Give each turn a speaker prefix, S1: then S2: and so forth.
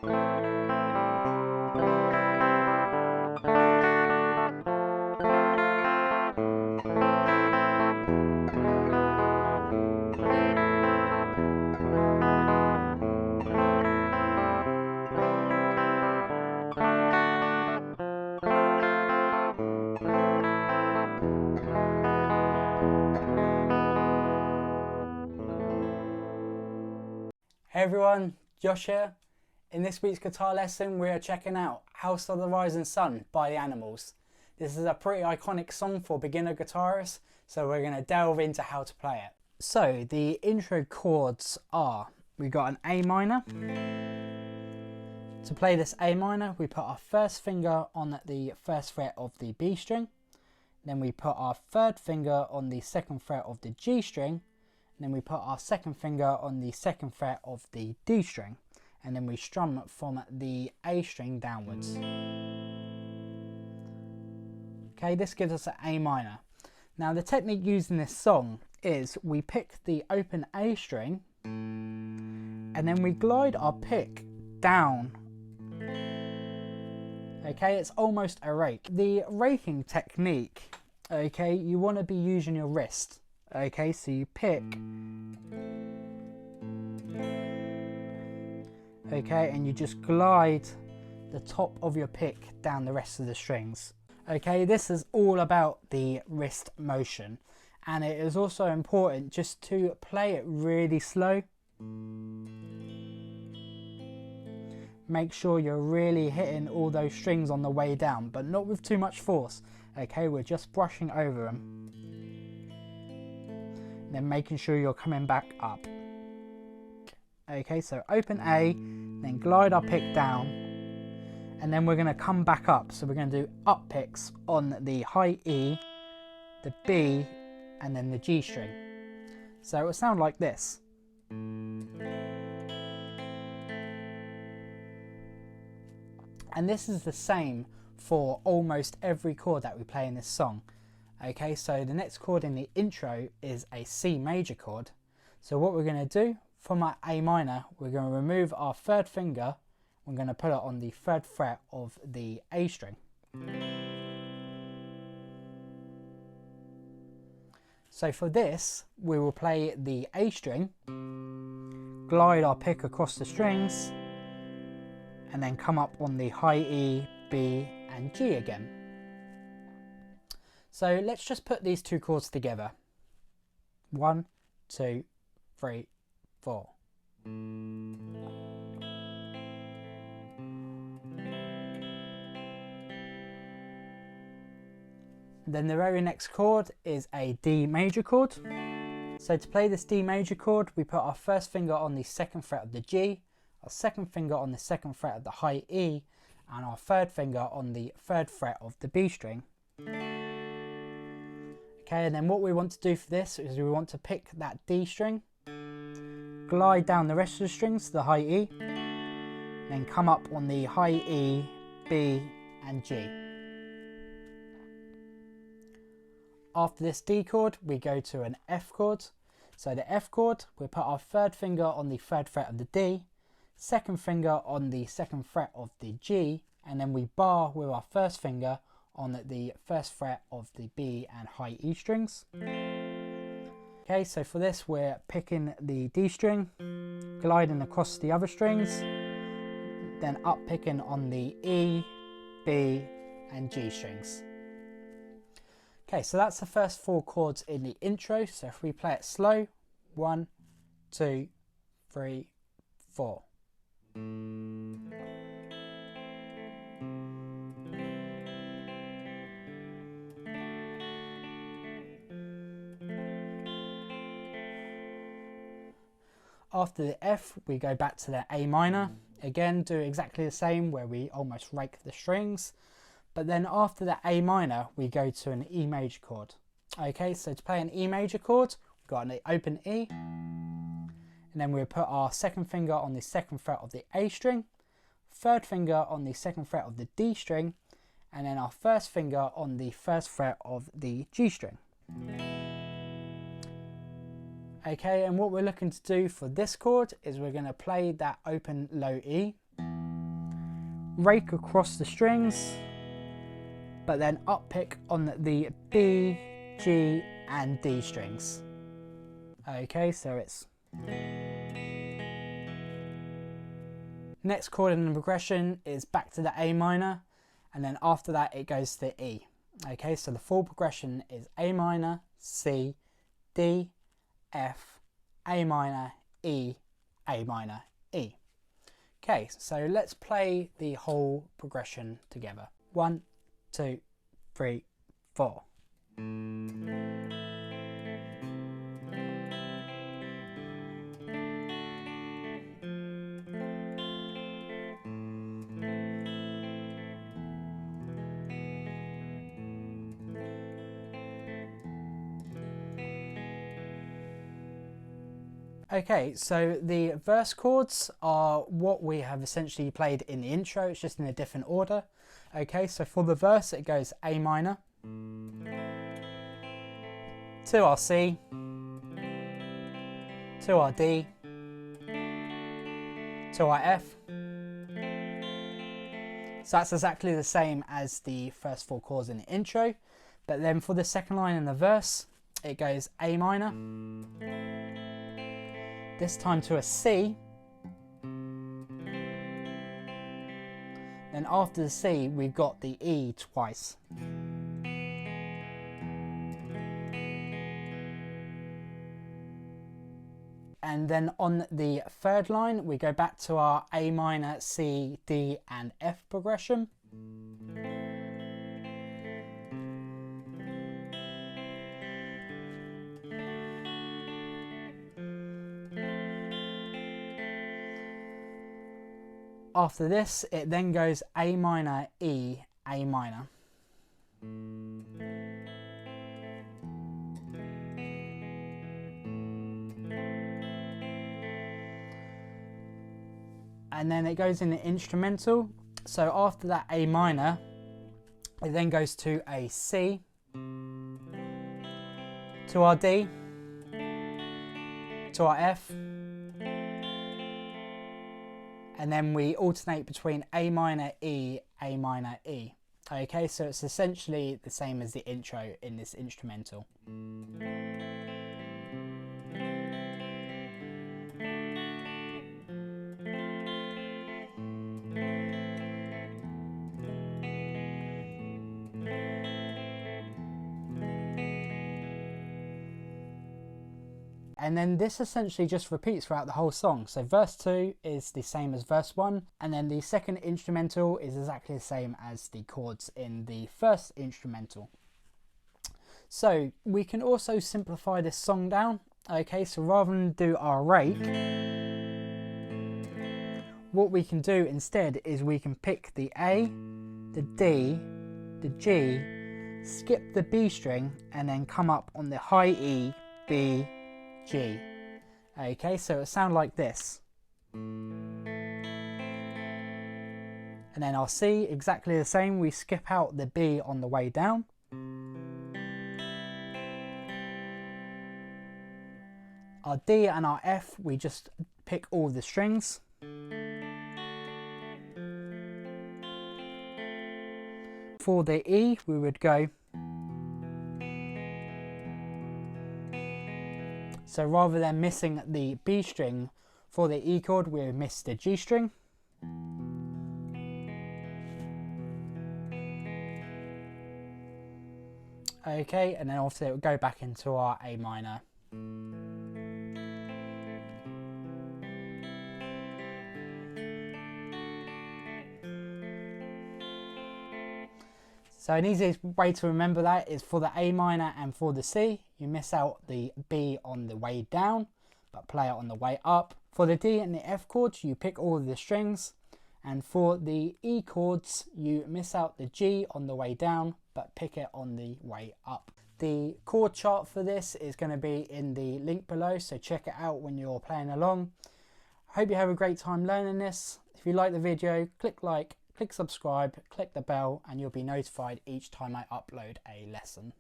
S1: Hey everyone, Josh here. In this week's guitar lesson we are checking out House of the Rising Sun by the Animals. This is a pretty iconic song for beginner guitarists, so we're going to delve into how to play it. So the intro chords are, we got an A minor. To play this A minor we put our first finger on the first fret of the B string, then we put our third finger on the second fret of the G string, then we put our second finger on the second fret of the D string, and then we strum from the A string downwards. Okay, this gives us an A minor. Now the technique used in this song is we pick the open A string and then we glide our pick down. Okay, it's almost a rake. The raking technique, okay, you want to be using your wrist. Okay, so you pick, okay, and you just glide the top of your pick down the rest of the strings. Okay, this is all about the wrist motion, and it is also important just to play it really slow. Make sure you're really hitting all those strings on the way down, but not with too much force. Okay, we're just brushing over them. Then making sure you're coming back up. Okay, so open A, then glide our pick down, and then we're going to come back up. So we're going to do up picks on the high E, the B, and then the G string. So it will sound like this. And this is the same for almost every chord that we play in this song. Okay, so the next chord in the intro is a C major chord. So what we're going to do, from our A minor, we're going to remove our third finger. We're going to put it on the third fret of the A string. So for this, we will play the A string, glide our pick across the strings, and then come up on the high E, B, and G again. So let's just put these two chords together. 1, 2, 3, 4. Then the very next chord is a D major chord. So to play this D major chord, we put our first finger on the second fret of the G, our second finger on the second fret of the high E, and our third finger on the third fret of the B string. Okay, and then what we want to do for this is we want to pick that D string, glide down the rest of the strings to the high E, then come up on the high E, B, and G. After this D chord, we go to an F chord. So the F chord, we put our third finger on the third fret of the D, second finger on the second fret of the G, and then we bar with our first finger on the first fret of the B and high E strings. Okay, so for this we're picking the D string, gliding across the other strings, then up picking on the E, B, and G strings. Okay, so that's the first 4 chords in the intro. So if we play it slow, 1, 2, 3, 4. After the F, we go back to the A minor. Again, do exactly the same where we almost rake the strings. But then after the A minor, we go to an E major chord. Okay, so to play an E major chord, we've got an open E. And then we put our second finger on the second fret of the A string, third finger on the second fret of the D string, and then our first finger on the first fret of the G string. Okay, and what we're looking to do for this chord is we're going to play that open low E, rake across the strings, but then up pick on the B, G and D strings. Okay, so it's... Next chord in the progression is back to the A minor, and then after that it goes to E. Okay, so the full progression is A minor, C, D, F, A minor, E, A minor, E. Okay, so let's play the whole progression together. 1, 2, 3, 4. Okay, so the verse chords are what we have essentially played in the intro, it's just in a different order. Okay, so for the verse it goes A minor to our C, to our D, to our F. So that's exactly the same as the first 4 chords in the intro, but then for the second line in the verse it goes A minor, this time to a C, then after the C we've got the E twice. And then on the third line we go back to our A minor, C, D and F progression. After this, it then goes A minor, E, A minor. And then it goes in the instrumental. So after that A minor, it then goes to a C, to our D, to our F, and then we alternate between A minor, E, A minor, E. Okay, so it's essentially the same as the intro in this instrumental. And then this essentially just repeats throughout the whole song. So verse 2 is the same as verse 1, and then the second instrumental is exactly the same as the chords in the first instrumental. So we can also simplify this song down. Okay, so rather than do our rake, what we can do instead is we can pick the A, the D, the G, skip the B string, and then come up on the high E, B, G. Okay, so it'll sound like this. And then our C, exactly the same, we skip out the B on the way down. Our D and our F, we just pick all the strings. For the E, we would go. So rather than missing the B string for the E chord, we would miss the G string. Okay, and then obviously it will go back into our A minor. So an easiest way to remember that is for the A minor and for the C, you miss out the B on the way down, but play it on the way up. For the D and the F chords, you pick all of the strings, and for the E chords, you miss out the G on the way down, but pick it on the way up. The chord chart for this is going to be in the link below, so check it out when you're playing along. I hope you have a great time learning this. If you like the video, click like, click subscribe, click the bell, and you'll be notified each time I upload a lesson.